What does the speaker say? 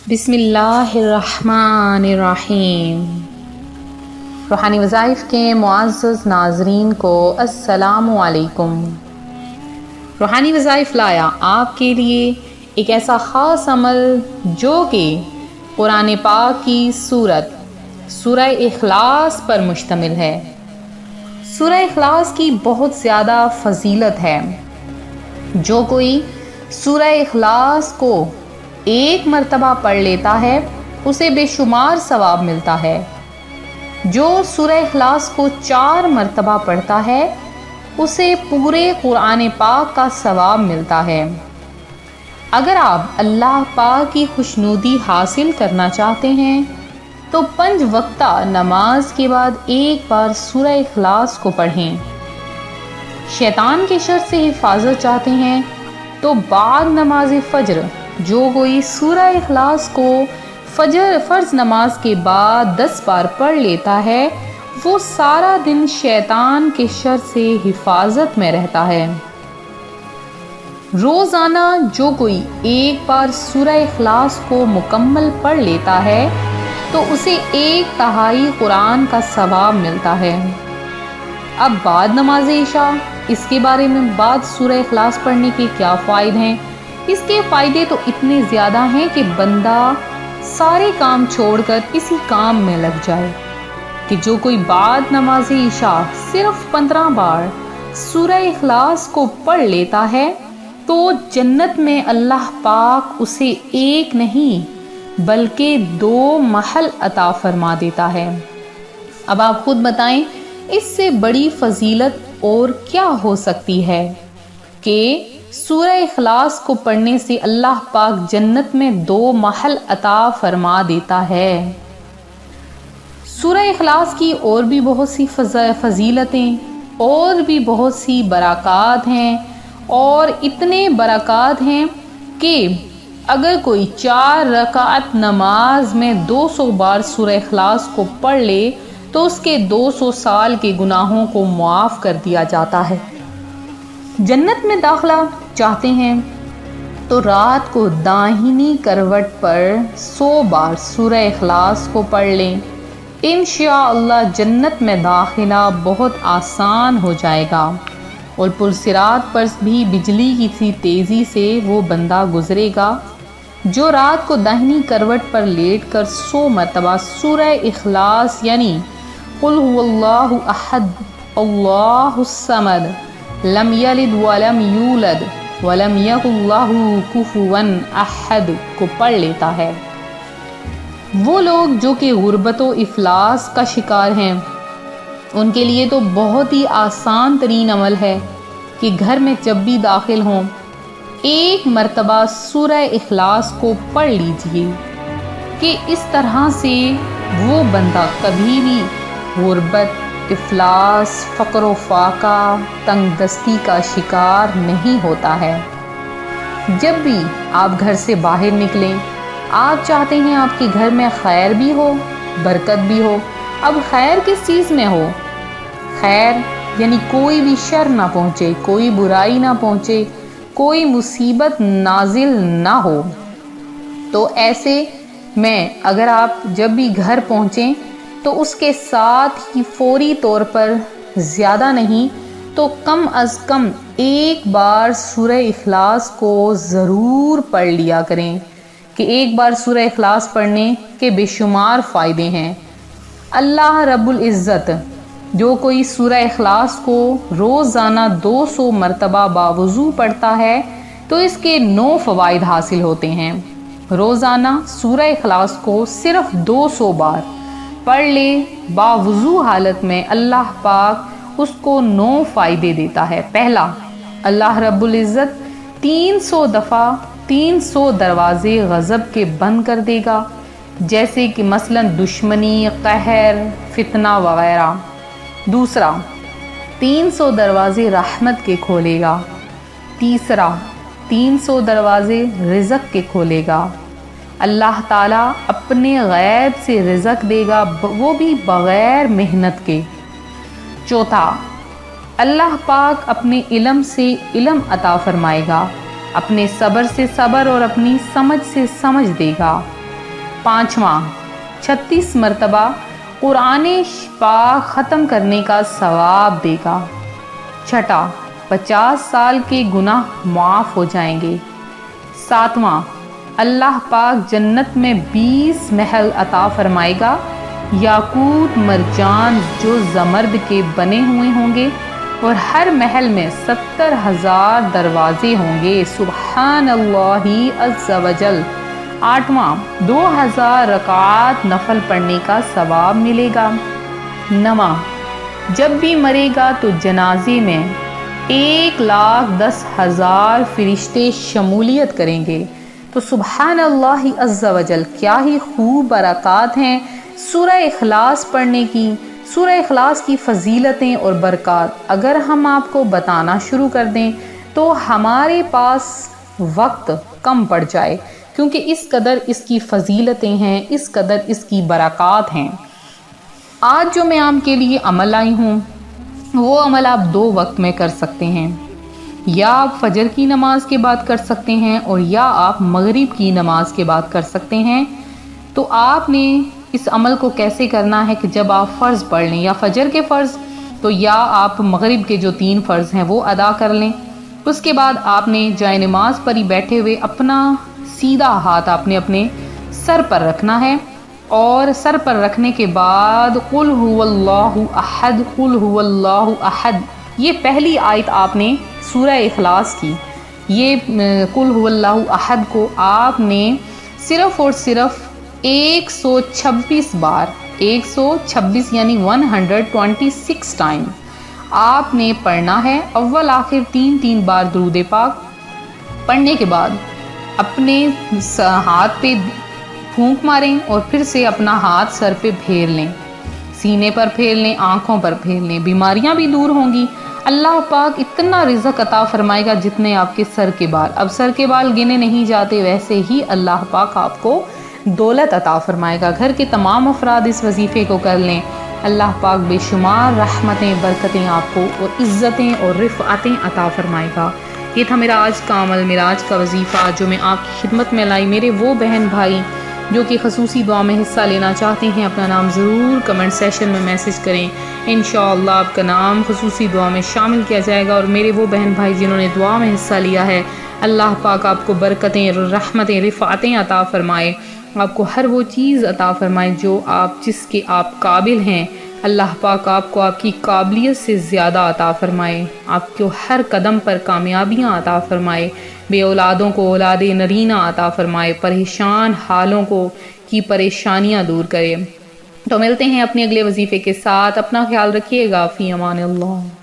بسم اللہ الرحمن الرحیم۔ روحانی وظائف کے معزز ناظرین کو السلام علیکم۔ روحانی وظائف لایا آپ کے لیے ایک ایسا خاص عمل جو کہ قرآن پاک کی سورہ اخلاص پر مشتمل ہے۔ سورہ اخلاص کی بہت زیادہ فضیلت ہے۔ جو کوئی سورہ اخلاص کو ایک مرتبہ پڑھ لیتا ہے اسے بے شمار ثواب ملتا ہے۔ جو سورہ اخلاص کو 4 مرتبہ پڑھتا ہے اسے پورے قرآن پاک کا ثواب ملتا ہے۔ اگر آپ اللہ پاک کی خوشنودی حاصل کرنا چاہتے ہیں تو 5 وقتہ نماز کے بعد ایک بار سورہ اخلاص کو پڑھیں۔ شیطان کے شر سے حفاظت چاہتے ہیں تو بعد نماز فجر جو کوئی سورہ اخلاص کو فرض نماز کے بعد 10 بار پڑھ لیتا ہے وہ سارا دن شیطان کے شر سے حفاظت میں رہتا ہے۔ روزانہ جو کوئی ایک بار سورہ اخلاص کو مکمل پڑھ لیتا ہے تو اسے 1/3 قرآن کا ثواب ملتا ہے۔ اب بعد نماز عشاء اس کے بارے میں بعد سورہ اخلاص پڑھنے کے کیا فائدے ہیں؟ اس کے فائدے تو اتنے زیادہ ہیں کہ بندہ سارے کام چھوڑ کر اسی کام میں لگ جائے کہ جو کوئی بعد نماز عشاء صرف 15 بار سورہ اخلاص کو پڑھ لیتا ہے تو جنت میں اللہ پاک اسے 1 نہیں بلکہ 2 محل عطا فرما دیتا ہے۔ اب آپ خود بتائیں اس سے بڑی فضیلت اور کیا ہو سکتی ہے کہ سورہ اخلاص کو پڑھنے سے اللہ پاک جنت میں 2 محل عطا فرما دیتا ہے۔ سورہ اخلاص کی اور بھی بہت سی فضیلتیں اور بھی بہت سی برکات ہیں اور اتنے برکات ہیں کہ اگر کوئی 4 رکعت نماز میں 200 بار سورہ اخلاص کو پڑھ لے تو اس کے 200 سال کے گناہوں کو معاف کر دیا جاتا ہے۔ جنت میں داخلہ چاہتے ہیں تو رات کو داہنی کروٹ پر 100 بار سورہ اخلاص کو پڑھ لیں، انشاءاللہ جنت میں داخلہ بہت آسان ہو جائے گا اور پلصراط پر بھی بجلی کی سی تیزی سے وہ بندہ گزرے گا جو رات کو داہنی کروٹ پر لیٹ کر 100 مرتبہ سورہ اخلاص یعنی قل هو اللہ احد اللہ الصمد لم یلد ولم یولد ولم یکن لہ کفوا احد کو پڑھ لیتا ہے۔ وہ لوگ جو کہ غربت و افلاس کا شکار ہیں ان کے لیے تو بہت ہی آسان ترین عمل ہے کہ گھر میں جب بھی داخل ہوں 1 مرتبہ سورہ اخلاص کو پڑھ لیجئے کہ اس طرح سے وہ بندہ کبھی بھی غربت، افلاس، فقر و فاقہ، تنگ دستی کا شکار نہیں ہوتا ہے۔ جب بھی آپ گھر سے باہر نکلیں آپ چاہتے ہیں آپ کے گھر میں خیر بھی ہو، برکت بھی ہو۔ اب خیر کس چیز میں ہو؟ خیر یعنی کوئی بھی شر نہ پہنچے، کوئی برائی نہ پہنچے، کوئی مصیبت نازل نہ ہو۔ تو ایسے میں اگر آپ جب بھی گھر پہنچیں تو اس کے ساتھ ہی فوری طور پر زیادہ نہیں تو کم از کم 1 بار سورہ اخلاص کو ضرور پڑھ لیا کریں کہ 1 بار سورہ اخلاص پڑھنے کے بے شمار فائدے ہیں۔ اللہ رب العزت جو کوئی سورہ اخلاص کو روزانہ 200 مرتبہ باوضو پڑھتا ہے تو اس کے 9 فوائد حاصل ہوتے ہیں۔ روزانہ سورہ اخلاص کو صرف 200 بار پڑھ لے باوضو حالت میں اللہ پاک اس کو 9 فائدے دیتا ہے۔ پہلا، اللہ رب العزت 300 دفعہ 300 دروازے غضب کے بند کر دے گا جیسے کہ مثلا دشمنی، قہر، فتنہ وغیرہ۔ دوسرا، 300 دروازے رحمت کے کھولے گا۔ تیسرا، 300 دروازے رزق کے کھولے گا۔ اللہ تعالیٰ اپنے غیب سے رزق دے گا وہ بھی بغیر محنت کے۔ چوتھا، اللہ پاک اپنے علم سے علم عطا فرمائے گا، اپنے صبر سے صبر اور اپنی سمجھ سے سمجھ دے گا۔ 5واں 36 مرتبہ قرآن پاک ختم کرنے کا ثواب دے گا۔ 6، 50 سال کے گناہ معاف ہو جائیں گے۔ 7واں اللہ پاک جنت میں 20 محل عطا فرمائے گا، یاقوت مرجان جو زمرد کے بنے ہوئے ہوں گے، اور ہر محل میں 70,000 دروازے ہوں گے۔ سبحان اللہ عز وجل۔ 8واں 2000 رکعات نفل پڑھنے کا ثواب ملے گا۔ 9واں جب بھی مرے گا تو جنازے میں 1,10,000 فرشتے شمولیت کریں گے۔ تو سبحان اللہ عز وجل، کیا ہی خوب برکات ہیں سورہ اخلاص پڑھنے کی۔ سورہ اخلاص کی فضیلتیں اور برکات اگر ہم آپ کو بتانا شروع کر دیں تو ہمارے پاس وقت کم پڑ جائے، کیونکہ اس قدر اس کی فضیلتیں ہیں، اس قدر اس کی برکات ہیں۔ آج جو میں آپ کے لیے عمل لائی ہوں وہ عمل آپ 2 وقت میں کر سکتے ہیں، یا آپ فجر کی نماز کے بعد کر سکتے ہیں، اور یا آپ مغرب کی نماز کے بعد کر سکتے ہیں۔ تو آپ نے اس عمل کو کیسے کرنا ہے کہ جب آپ فرض پڑھ لیں، یا فجر کے فرض، تو یا آپ مغرب کے جو 3 فرض ہیں وہ ادا کر لیں۔ اس کے بعد آپ نے جائے نماز پر ہی بیٹھے ہوئے اپنا سیدھا ہاتھ آپ نے اپنے سر پر رکھنا ہے، اور سر پر رکھنے کے بعد قل هو اللہ احد، قل هو اللہ احد، یہ پہلی آیت آپ نے سورہ اخلاص کی، یہ قل هو اللہ احد کو آپ نے صرف اور صرف 126 بار، 126 یعنی 126 ٹائم آپ نے پڑھنا ہے۔ اول آخر 3 بار درود پاک پڑھنے کے بعد اپنے ہاتھ پہ پھونک ماریں، اور پھر سے اپنا ہاتھ سر پہ پھیر لیں، سینے پر پھیر لیں، آنکھوں پر پھیر لیں، بیماریاں بھی دور ہوں گی۔ اللہ پاک اتنا رزق عطا فرمائے گا جتنے آپ کے سر کے بال، اب سر کے بال گنے نہیں جاتے، ویسے ہی اللہ پاک آپ کو دولت عطا فرمائے گا۔ گھر کے تمام افراد اس وظیفے کو کر لیں، اللہ پاک بے شمار رحمتیں، برکتیں آپ کو اور عزتیں اور رفعتیں عطا فرمائے گا۔ یہ تھا میرا آج کا عمل، میرا آج کا وظیفہ جو میں آپ کی خدمت میں لائی۔ میرے وہ بہن بھائی جو کہ خصوصی دعا میں حصہ لینا چاہتے ہیں، اپنا نام ضرور کمنٹ سیشن میں میسج کریں، انشاءاللہ آپ کا نام خصوصی دعا میں شامل کیا جائے گا۔ اور میرے وہ بہن بھائی جنہوں نے دعا میں حصہ لیا ہے، اللہ پاک آپ کو برکتیں، رحمتیں، رفعتیں عطا فرمائے، آپ کو ہر وہ چیز عطا فرمائے جو جس کے آپ قابل ہیں۔ اللہ پاک آپ کو آپ کی قابلیت سے زیادہ عطا فرمائے، آپ کو ہر قدم پر کامیابیاں عطا فرمائے، بے اولادوں کو اولاد نرینہ عطا فرمائے، پریشان حالوں کی پریشانیاں دور کرے۔ تو ملتے ہیں اپنے اگلے وظیفے کے ساتھ، اپنا خیال رکھیے گا، فی امان اللہ۔